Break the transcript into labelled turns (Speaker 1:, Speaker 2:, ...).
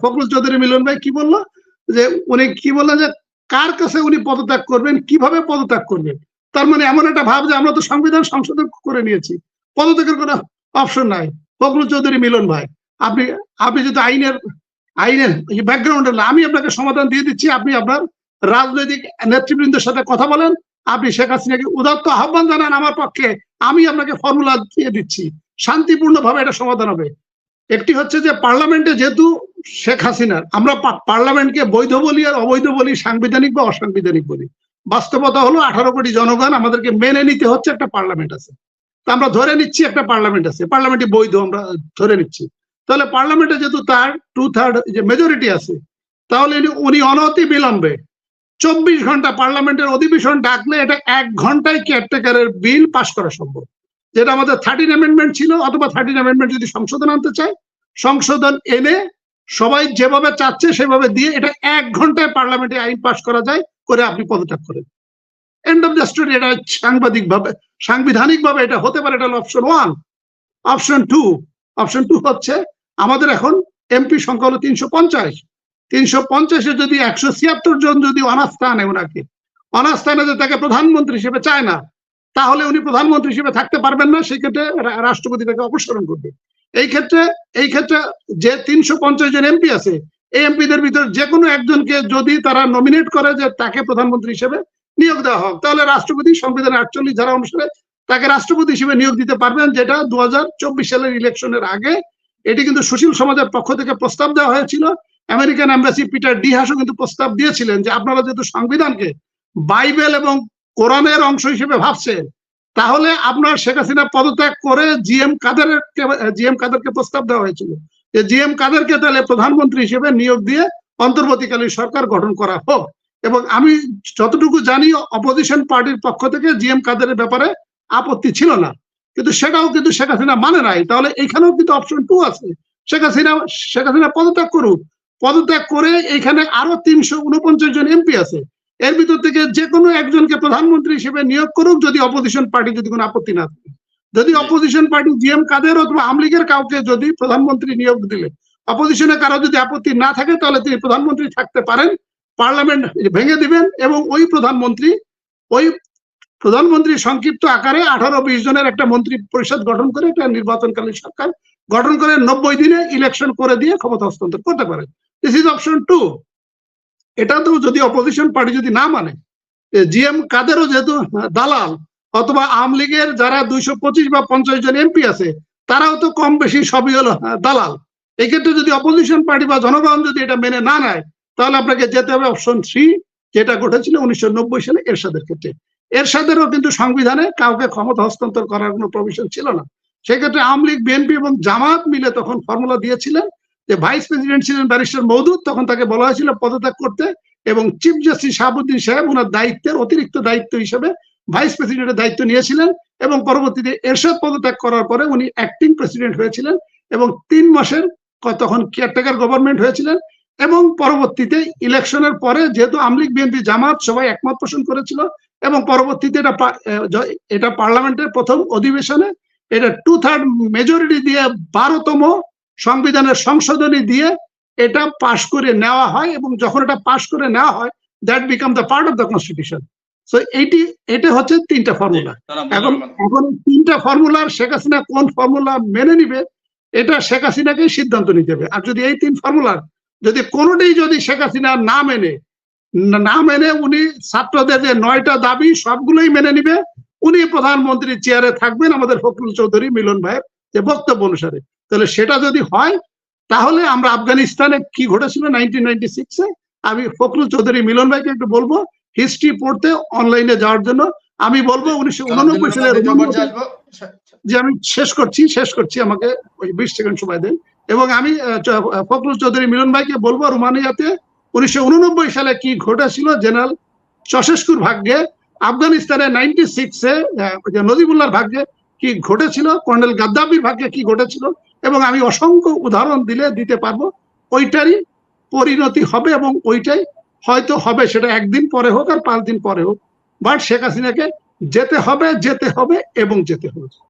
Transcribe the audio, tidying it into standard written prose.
Speaker 1: ফখরুল চৌধুরী মিলন ভাই কি বললো, যে উনি কি বললেন যে কার কাছে উনি পদত্যাগ করবেন, কিভাবে পদত্যাগ করবেন। তার মানে এমন একটা ভাব যে আমরা তো সংবিধান সংশোধন করে নিয়েছি, পদত্যাগের কোনো অপশন নাই। ফখরুল চৌধুরী মিলন ভাই, আপনি আপনি যদি আইনের ব্যাকগ্রাউন্ডে, আমি আপনাকে সমাধান দিয়ে দিচ্ছি, আপনি আপনার রাজনৈতিক নেতৃবৃন্দের সাথে কথা বলেন, আপনি শেখ হাসিনাকে উদাত্ত আহ্বান জানান আমার পক্ষে, আমি আপনাকে ফর্মুলা দিয়ে দিচ্ছি, শান্তিপূর্ণভাবে এটা সমাধান হবে। একটি হচ্ছে যে পার্লামেন্টে যেহেতু শেখ হাসিনার, আমরা পার্লামেন্টকে বৈধ বলি আর অবৈধ বলি, সাংবিধানিক বা অসাংবিধানিক বলি, বাস্তবতা হলো 18 কোটি জনগণ আমাদেরকে মেনে নিতে হচ্ছে একটা পার্লামেন্ট আছে। আমরা ধরে নিচ্ছি একটা পার্লামেন্ট আছে, পার্লামেন্টই বৈধ আমরা ধরে নিচ্ছি। তাহলে পার্লামেন্টে যেহেতু তার 2/3 যে মেজরিটি আছে, তাহলে উনি অনতি বিলম্বে 24 ঘন্টা পার্লামেন্টের অধিবেশন ডাকলে এটা 1 ঘন্টায় কেয়ারটেকারের বিল পাস করা সম্ভব, যেটা আমাদের 13 অ্যামেন্ডমেন্ট ছিল, অথবা 13 অ্যামেন্ডমেন্ট যদি সংশোধন আনতে চায়, সংশোধন এনে সবাই যেভাবে চাচ্ছে সেভাবে দিয়ে এটা 1 ঘন্টায় পার্লামেন্টে আইন পাস করা যায়, করে আপনি পদত্যাগ করেন, এন্ড অফ দ্য স্টোরি। এটা সাংবিধানিক ভাবে এটা হতে পারে। এটা হলো অপশন 1। অপশন 2 হচ্ছে আমাদের এখন এমপি সংখ্যা হলো 350। 350-এ যদি 176 জন যদি অনাস্থা আনে, ওনাকে অনাস্থা আনে যে তাকে প্রধানমন্ত্রী হিসেবে চায় না, তাহলে উনি প্রধানমন্ত্রী হিসেবে থাকতে পারবেন না, সেই ক্ষেত্রে রাষ্ট্রপতি তাকে অপসারণ করবে। এই ক্ষেত্রে যে 350 জন এমপি আছে, এই এমপিদের ভিতর যে কোনো একজনকে যদি তারা নমিনেট করে যে তাকে প্রধানমন্ত্রী হিসেবে নিয়োগ দেওয়া হোক, তাহলে রাষ্ট্রপতি সংবিধানের 48 ধারা অনুসারে তাকে রাষ্ট্রপতি হিসেবে নিয়োগ দিতে পারবেন, যেটা 2024 সালের ইলেকশনের আগে। এটি কিন্তু সুশীল সমাজের পক্ষ থেকে প্রস্তাব দেওয়া হয়েছিল। আমেরিকান এম্বাসি পিটার ডি হাসও কিন্তু প্রস্তাব দিয়েছিলেন যে আপনারা যেহেতু সংবিধানকে বাইবেল এবং কোরআনের অংশ হিসেবে ভাবছেন, তাহলে আপনার শেখ হাসিনা পদত্যাগ করে জিএম কাদেরকে প্রস্তাব দেওয়া হয়েছিল যে জিএম কাদেরকে তাহলে প্রধানমন্ত্রী হিসেবে নিয়োগ দিয়ে অন্তর্বর্তীকালীন সরকার গঠন করা হোক। এবং আমি যতটুকু জানি অপোজিশন পার্টির পক্ষ থেকে জিএম কাদেরের ব্যাপারে আপত্তি ছিল না, কিন্তু সেটাও কিন্তু শেখ হাসিনা মানে নাই। তাহলে এখানেও কিন্তু অপশন 2 আছে, শেখ হাসিনা পদত্যাগ করুক, পদত্যাগ করে এখানে আরো 349 জন এমপি আছে, এর ভিতর থেকে যে কোনো একজনকে প্রধানমন্ত্রী হিসেবে নিয়োগ করুক, যদি অপোজিশন পার্টি যদি কোনো আপত্তি না থাকে। যদি অপোজিশন পার্টি জিএম কাদের অথবা আওয়ামী লীগের কাউকে যদি প্রধানমন্ত্রী নিয়োগ দিলে অপোজিশনে কারো যদি আপত্তি না থাকে, তাহলে তিনি প্রধানমন্ত্রী থাকতে পারেন, পার্লামেন্ট ভেঙে দিবেন এবং ওই প্রধানমন্ত্রী সংক্ষিপ্ত আকারে 18-20 জনের একটা মন্ত্রী পরিষদ গঠন করে একটা নির্বাচনকালীন সরকার গঠন করে 90 দিনে ইলেকশন করে দিয়ে ক্ষমতা হস্তান্তর করতে পারে। This is option 2। এটা তো যদি অপোজিশন পার্টি যদি না মানে, জিএম কাদেরও যেহেতু দালাল, অথবা আওয়ামী লীগের যারা 225 বা 50 জন এমপি আছে, তারাও তো কম বেশি সবই হলো দালাল। এই ক্ষেত্রে যদি অপোজিশন পার্টি বা জনগণ যদি এটা মেনে না নেয়, তাহলে আপনাকে যেতে হবে অপশন 3, যেটা ঘটেছিল 1990 সালে এরশাদের ক্ষেত্রে। এরশাদেরও কিন্তু সংবিধানে কাউকে ক্ষমতা হস্তান্তর করার কোনো প্রভিশন ছিল না। সেক্ষেত্রে আওয়ামী লীগ, বিএনপি এবং জামাত মিলে তখন ফর্মুলা দিয়েছিলেন যে ভাইস প্রেসিডেন্ট ছিলেন ব্যারিস্টার মওদুদ, তখন তাকে বলা হয়েছিল পদত্যাগ করতে, এবং চিফ জাস্টিস শাহাবুদ্দিন সাহেব ওনার দায়িত্বের অতিরিক্ত দায়িত্ব হিসেবে ভাইস প্রেসিডেন্টের দায়িত্ব নিয়েছিলেন, এবং পরবর্তীতে এরশাদ পদত্যাগ করার পরে উনি অ্যাক্টিং প্রেসিডেন্ট হয়েছিলেন, এবং 3 মাসের তখন কেয়ারটেকার গভর্নমেন্ট হয়েছিলেন। এবং পরবর্তীতে ইলেকশনের পরে যেহেতু আওয়ামী লীগ, বিএনপি, জামাত সবাই একমত পোষণ করেছিল, এবং পরবর্তীতে এটা পার্লামেন্টের প্রথম অধিবেশনে এটা 2/3 মেজরিটি দিয়ে 12তম সংবিধানের সংশোধনী দিয়ে এটা পাশ করে নেওয়া হয়, এবং যখন এটা পাশ করে নেওয়া হয়, that become the part of the constitution. So এটা হচ্ছে 3টা ফর্মুলা। এখন 3টা ফর্মুলার শেখ হাসিনা কোন ফর্মুলা মেনে নিবে, এটা শেখ হাসিনাকেই সিদ্ধান্ত নিতে হবে। আর যদি এই 3 ফর্মুলার যদি কোনোটাই যদি শেখ হাসিনা না মেনে উনি ছাত্রদের যে 9টা দাবি সবগুলোই মেনে নিবে, উনি প্রধানমন্ত্রীর চেয়ারে থাকবেন আমাদের ফখরুল চৌধুরী মিলন ভাইয়ের যে বক্তব্য অনুসারে। তাহলে সেটা যদি হয়, তাহলে আমরা আফগানিস্তানে কি ঘটেছিল 1996-এ, আমি ফখরুল চৌধুরী মিলন ভাইকে একটু বলবো হিস্ট্রি পড়তে অনলাইনে যাওয়ার জন্য। আমি বলবো 1989 সালের, যে আমি শেষ করছি, আমাকে ওই 20 সেকেন্ড সময় দেন। এবং আমি ফখরুল চৌধুরী মিলন ভাইকে বলবো রোমানিয়াতে 1989 সালে কি ঘটেছিল জেনারেল চশেস্কুর ভাগ্যে, আফগানিস্তানে 96-এ নজিবুল্লাহর ভাগ্যে কি ঘটেছিল, কর্নেল গাদ্দাফির ভাগ্যে কি ঘটেছিল, এবং আমি অসংখ্য উদাহরণ দিতে পারবো। ওইটারই পরিণতি হবে, এবং ওইটাই হয়তো হবে, সেটা 1 দিন পরে হোক আর 5 দিন পরে হোক, বাট শেখ হাসিনাকে যেতে হবে এবং যেতে হবে।